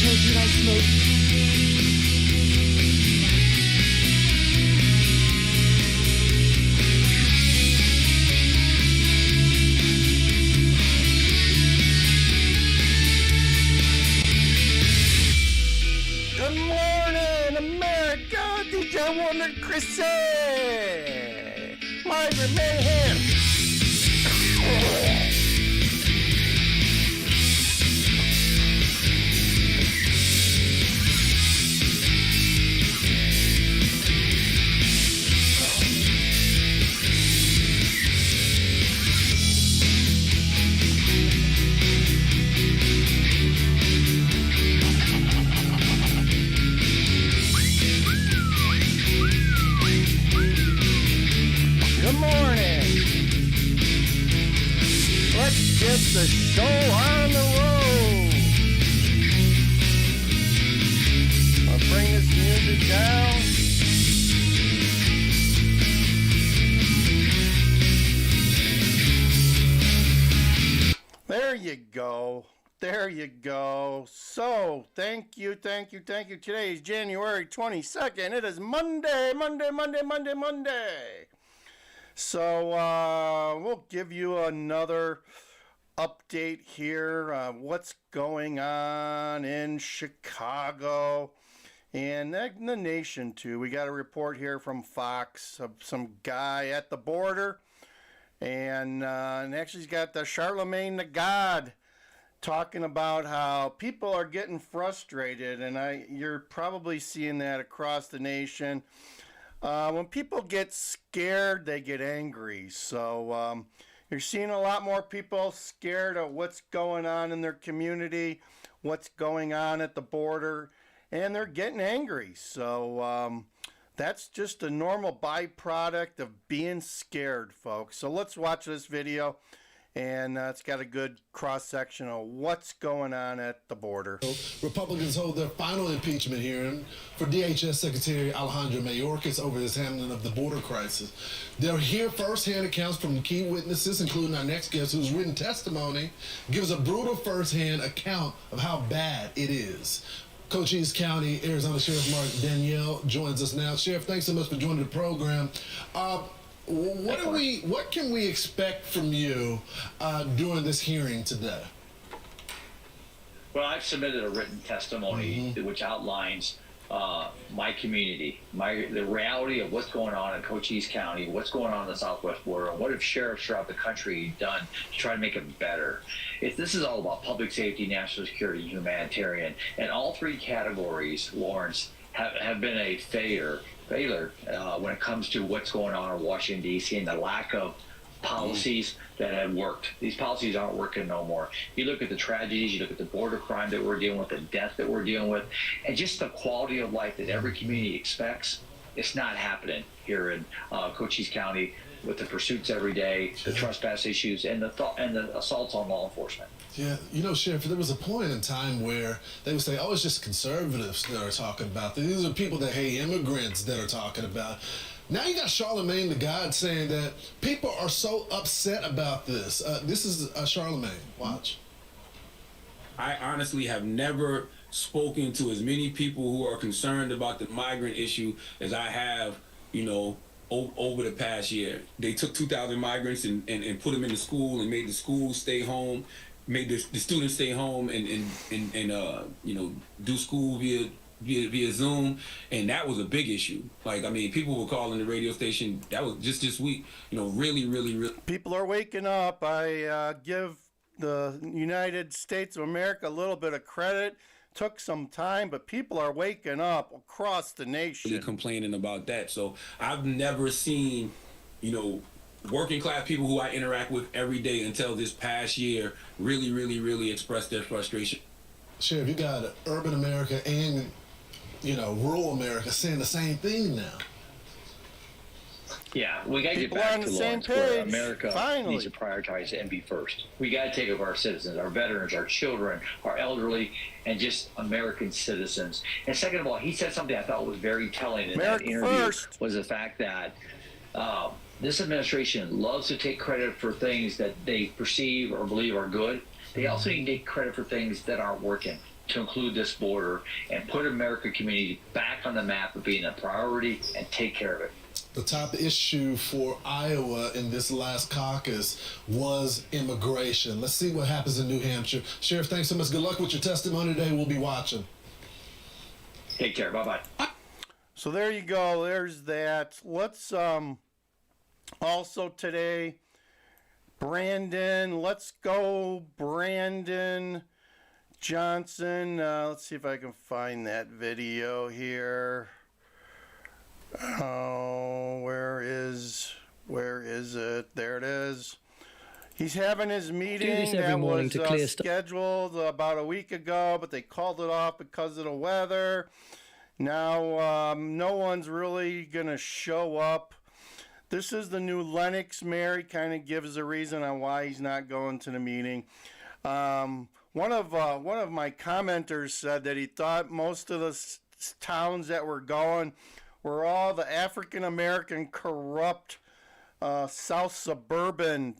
told you I smoke. Good morning, America! DJ Wonder Chrissy! Migrant Mayhem! Good morning. Let's get the show on the road. I'll bring this music down. There you go. There you go. So, thank you. Today is January 22nd. It is Monday. So, we'll give you another update here. What's going on in Chicago and the nation, too. We got a report here from Fox of some guy at the border. And actually, he's got the Charlemagne the God talking about how people are getting frustrated. And you're probably seeing that across the nation. When people get scared, they get angry. So you're seeing a lot more people scared of what's going on in their community, what's going on at the border, and they're getting angry. So that's just a normal byproduct of being scared, folks. So let's watch this video. And it's got a good cross-section of what's going on at the border. Republicans hold their final impeachment hearing for DHS Secretary Alejandro Mayorkas over his handling of the border crisis. They'll hear firsthand accounts from key witnesses, including our next guest, whose written testimony gives a brutal firsthand account of how bad it is. Cochise County, Arizona Sheriff Mark Danielle joins us now. Sheriff, thanks so much for joining the program. What can we expect from you during this hearing today? Well, I've submitted a written testimony which outlines my community, the reality of what's going on in Cochise County, what's going on in the southwest border, and what have sheriffs throughout the country done to try to make it better. This is all about public safety, national security, and humanitarian, and all three categories, Lawrence, have been a failure when it comes to what's going on in Washington, D.C. and the lack of policies that have worked. These policies aren't working no more. You look at the tragedies, you look at the border crime that we're dealing with, the death that we're dealing with, and just the quality of life that every community expects. It's not happening here in Cochise County with the pursuits every day, the trespass issues, and the assaults on law enforcement. Yeah, you know, Sheriff, there was a point in time where they would say, oh, it's just conservatives that are talking about this. These are people that hate immigrants that are talking about. Now you got Charlemagne the God saying that people are so upset about this. This is Charlemagne. Watch. I honestly have never spoken to as many people who are concerned about the migrant issue as I have, over the past year. They took 2,000 migrants and put them in the school and made the schools stay home, made the students stay home and do school via Zoom, and that was a big issue. People were calling the radio station. That was just this week. Really. People are waking up. I give the United States of America a little bit of credit. Took some time, but people are waking up across the nation. Really complaining about that. So I've never seen, working class people who I interact with every day until this past year really express their frustration. Sheriff, you got urban America and, rural America saying the same thing now. Yeah, we got to get People back on to the same Lawrence where page. America Finally. needs to prioritize and be first. We got to take care of our citizens, our veterans, our children, our elderly, and just American citizens. And second of all, he said something I thought was very telling in that interview first. was the fact that this administration loves to take credit for things that they perceive or believe are good. They also need to take credit for things that aren't working. to include this border and put American community back on the map of being a priority and take care of it. The top issue for Iowa in this last caucus was immigration. Let's see what happens in New Hampshire. Sheriff, thanks so much. Good luck with your testimony today. We'll be watching. Take care. Bye-bye. So there you go. There's that. Let's also today, Brandon. Let's go, Brandon Johnson. Let's see if I can find that video here. Oh, where is it? There it is. He's having his meeting that was scheduled about a week ago, but they called it off because of the weather. Now, no one's really going to show up. This is the new Lennox mayor. He kind of gives a reason on why he's not going to the meeting. One of my commenters said that he thought most of the towns that were going were all the African-American corrupt South suburban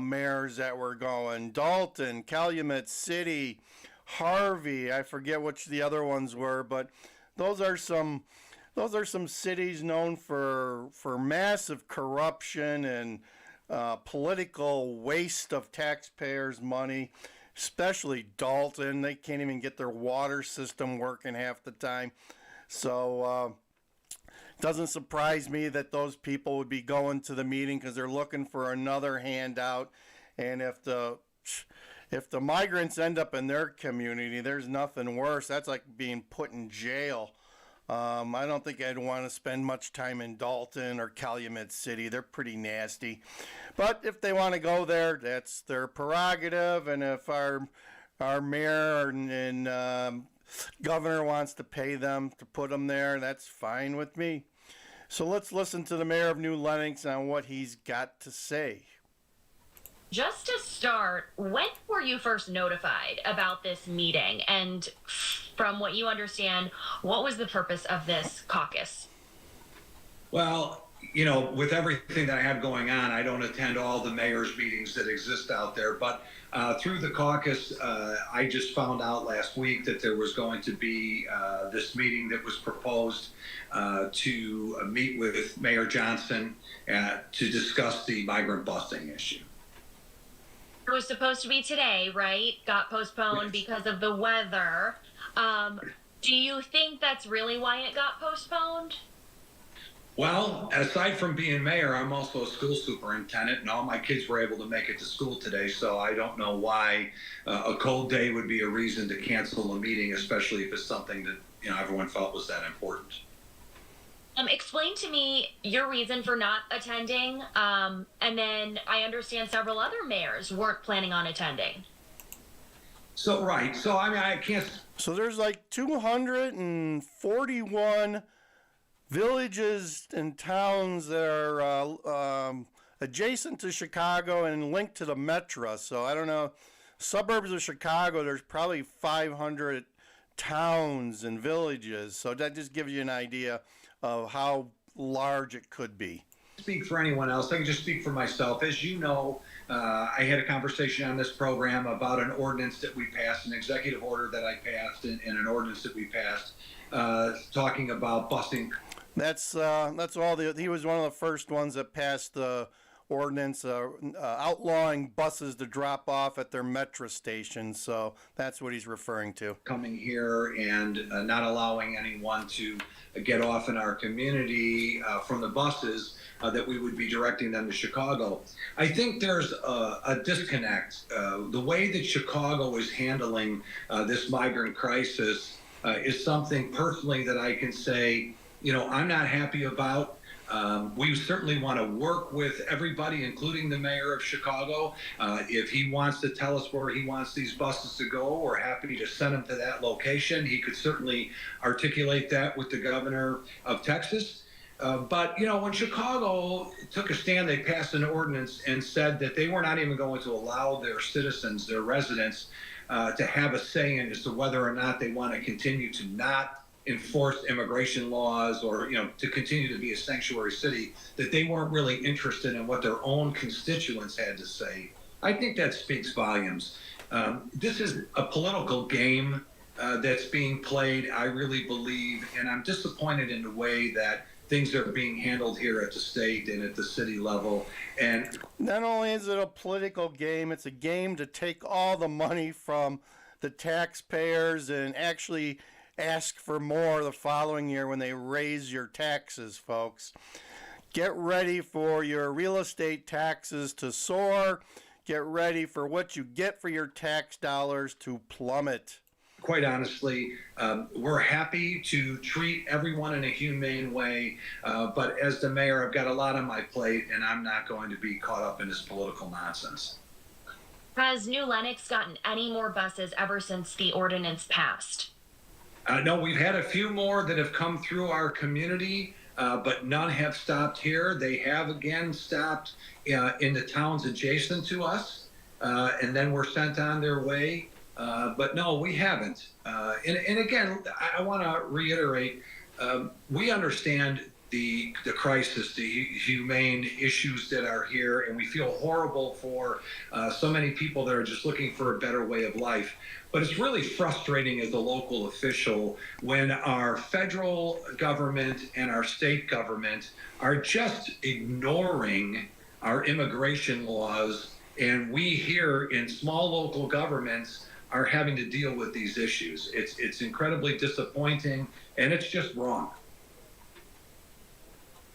mayors that were going. Dalton, Calumet City, Harvey, I forget which the other ones were, but those are some cities known for massive corruption and political waste of taxpayers' money, especially Dalton. They can't even get their water system working half the time. So doesn't surprise me that those people would be going to the meeting because they're looking for another handout. And if the migrants end up in their community, there's nothing worse. That's like being put in jail. I don't think I'd want to spend much time in Dalton or Calumet City. They're pretty nasty. But if they want to go there, that's their prerogative. And if our mayor and governor wants to pay them to put them there, that's fine with me. So let's listen to the mayor of New Lenox on what he's got to say. Just to start, when were you first notified about this meeting? And from what you understand, what was the purpose of this caucus? Well, you know, with everything that I have going on, I don't attend all the mayor's meetings that exist out there. But through the caucus, I just found out last week that there was going to be this meeting that was proposed to meet with Mayor Johnson to discuss the migrant busing issue. It was supposed to be today, right? Got postponed because of the weather. Do you think that's really why it got postponed? Well, aside from being mayor, I'm also a school superintendent, and all my kids were able to make it to school today, so I don't know why a cold day would be a reason to cancel a meeting, especially if it's something that, you know, everyone felt was that important. Explain to me your reason for not attending, and then I understand several other mayors weren't planning on attending. So, right. So, I mean, I can't... So there's like 241 villages and towns that are adjacent to Chicago and linked to the metro. So I don't know, suburbs of Chicago, there's probably 500 towns and villages. So that just gives you an idea of how large it could be. Speak for anyone else. I can just speak for myself. As you know, I had a conversation on this program about an ordinance that we passed, an executive order that I passed, and an ordinance that we passed, talking about busing. That's all. He was one of the first ones that passed the ordinance outlawing buses to drop off at their metro stations. So that's what he's referring to. Coming here and not allowing anyone to get off in our community from the buses, that we would be directing them to Chicago. I think there's a disconnect. The way that Chicago is handling this migrant crisis is something personally that I can say, you know, I'm not happy about. We certainly want to work with everybody, including the mayor of Chicago. If he wants to tell us where he wants these buses to go, we're happy to send them to that location. He could certainly articulate that with the governor of Texas. But, you know, when Chicago took a stand, they passed an ordinance and said that they were not even going to allow their citizens, their residents, to have a say in as to whether or not they want to continue to not enforce immigration laws or, you know, to continue to be a sanctuary city, that they weren't really interested in what their own constituents had to say. I think that speaks volumes. This is a political game that's being played, I really believe, and I'm disappointed in the way that things are being handled here at the state and at the city level. And not only is it a political game, it's a game to take all the money from the taxpayers and actually ask for more the following year when they raise your taxes, folks. Get ready for your real estate taxes to soar. Get ready for what you get for your tax dollars to plummet. quite honestly, we're happy to treat everyone in a humane way. But as the mayor, I've got a lot on my plate, and I'm not going to be caught up in this political nonsense. Has New Lenox gotten any more buses ever since the ordinance passed? No, we've had a few more that have come through our community, but none have stopped here. They have again stopped in the towns adjacent to us, and then were sent on their way. But no, we haven't. And again, I want to reiterate, we understand the crisis, the humane issues that are here, and we feel horrible for so many people that are just looking for a better way of life. But it's really frustrating as a local official when our federal government and our state government are just ignoring our immigration laws, and we here in small local governments are having to deal with these issues. It's incredibly disappointing, and it's just wrong.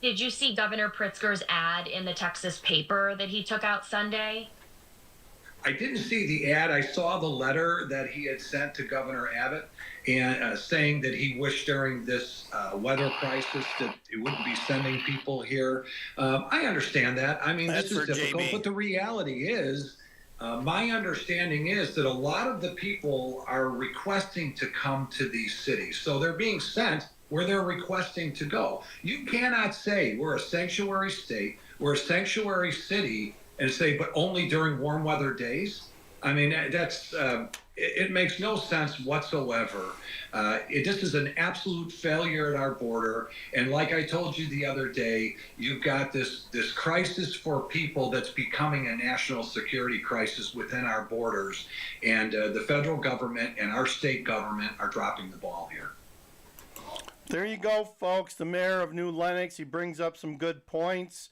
Did you see Governor Pritzker's ad in the Texas paper that he took out Sunday? I didn't see the ad. I saw the letter that he had sent to Governor Abbott and saying that he wished during this weather crisis that it wouldn't be sending people here. I understand that. I mean, That's this is difficult, JB. but the reality is, my understanding is that a lot of the people are requesting to come to these cities. So they're being sent where they're requesting to go. You cannot say we're a sanctuary state, we're a sanctuary city, and say, but only during warm weather days. I mean, that's it makes no sense whatsoever. This is an absolute failure at our border. And like I told you the other day, you've got this crisis for people that's becoming a national security crisis within our borders. And the federal government and our state government are dropping the ball here. There you go, folks. The mayor of New Lenox, he brings up some good points.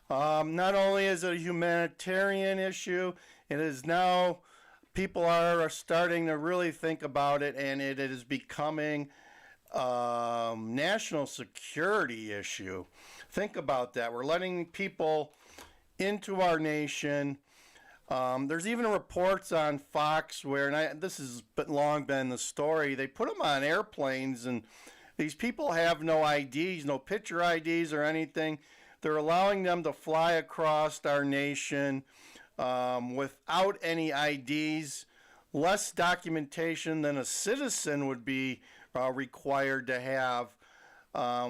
Not only is it a humanitarian issue, it is now people are starting to really think about it, and it is becoming a national security issue. Think about that. We're letting people into our nation. There's even reports on Fox where, and this has long been the story, they put them on airplanes, and these people have no IDs, no picture IDs or anything. They're allowing them to fly across our nation without any IDs, less documentation than a citizen would be required to have,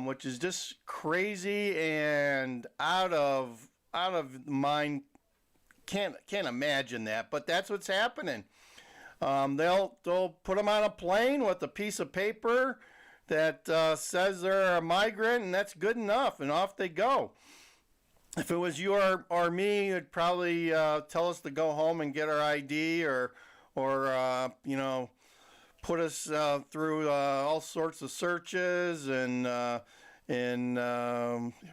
which is just crazy and out of mind. Can't imagine that, but that's what's happening. They'll put them on a plane with a piece of paper that says they're a migrant, and that's good enough, and off they go. If it was you or me, it'd probably tell us to go home and get our ID, or put us through all sorts of searches and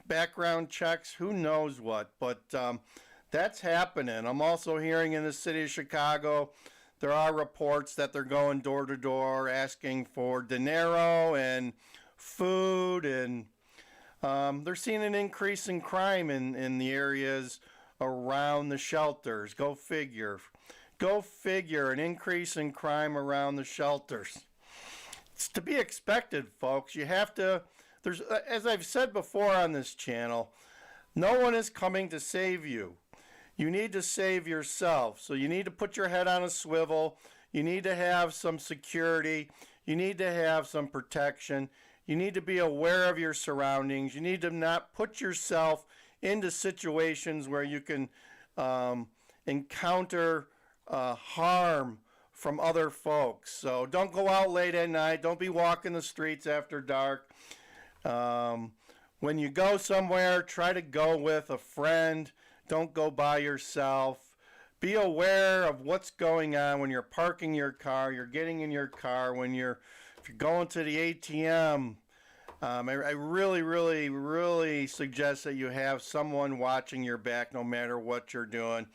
background checks, who knows what. But that's happening. I'm also hearing in the city of Chicago, there are reports that they're going door to door asking for dinero and food, and they're seeing an increase in crime in the areas around the shelters. Go figure. Go figure, an increase in crime around the shelters. It's to be expected, folks. You have to, as I've said before on this channel, no one is coming to save you. You need to save yourself. So you need to put your head on a swivel. You need to have some security. You need to have some protection. You need to be aware of your surroundings. You need to not put yourself into situations where you can encounter harm from other folks. So don't go out late at night. Don't be walking the streets after dark. When you go somewhere, try to go with a friend. Don't go by yourself. be aware of what's going on when you're parking your car, you're getting in your car, if you're going to the ATM. I really, really, really suggest that you have someone watching your back no matter what you're doing.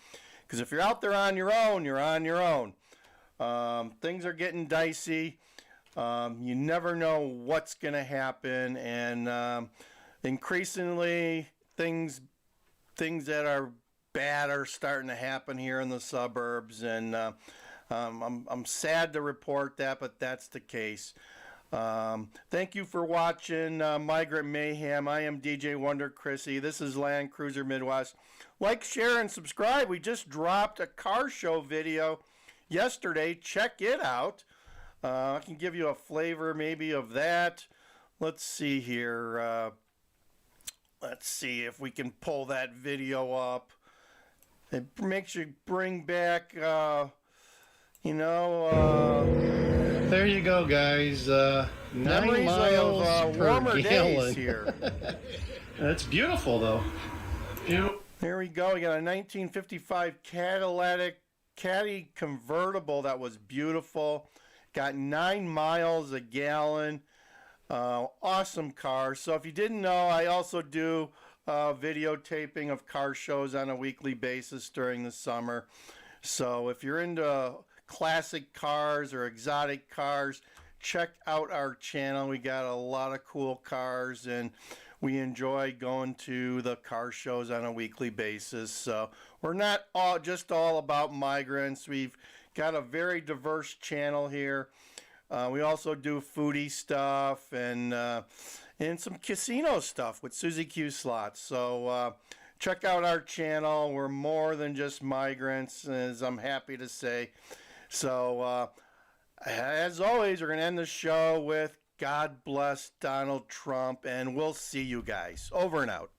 Because if you're out there on your own, you're on your own. Things are getting dicey. You never know what's going to happen. And increasingly, things that are bad are starting to happen here in the suburbs. And I'm sad to report that, but that's the case. Thank you for watching Migrant Mayhem. I am DJ Wonder Chrissy. This is Land Cruiser Midwest. Like, share, and subscribe. We just dropped a car show video yesterday. Check it out. I can give you a flavor maybe of that. Let's see here. Let's see if we can pull that video up. It makes you bring back, there you go, guys. 9 memories miles of per warmer gallon. days here. That's beautiful, though. There we go. We got a 1955 Cadillac Caddy convertible that was beautiful. Got 9 miles a gallon. Awesome car. So if you didn't know, I also do videotaping of car shows on a weekly basis during the summer. So if you're into classic cars or exotic cars, check out our channel. We got a lot of cool cars, and we enjoy going to the car shows on a weekly basis. So we're not just all about migrants. We've got a very diverse channel here. We also do foodie stuff and some casino stuff with Suzy Q slots. So check out our channel. We're more than just migrants, as I'm happy to say. So as always, we're going to end the show with God bless Donald Trump, and we'll see you guys. Over and out.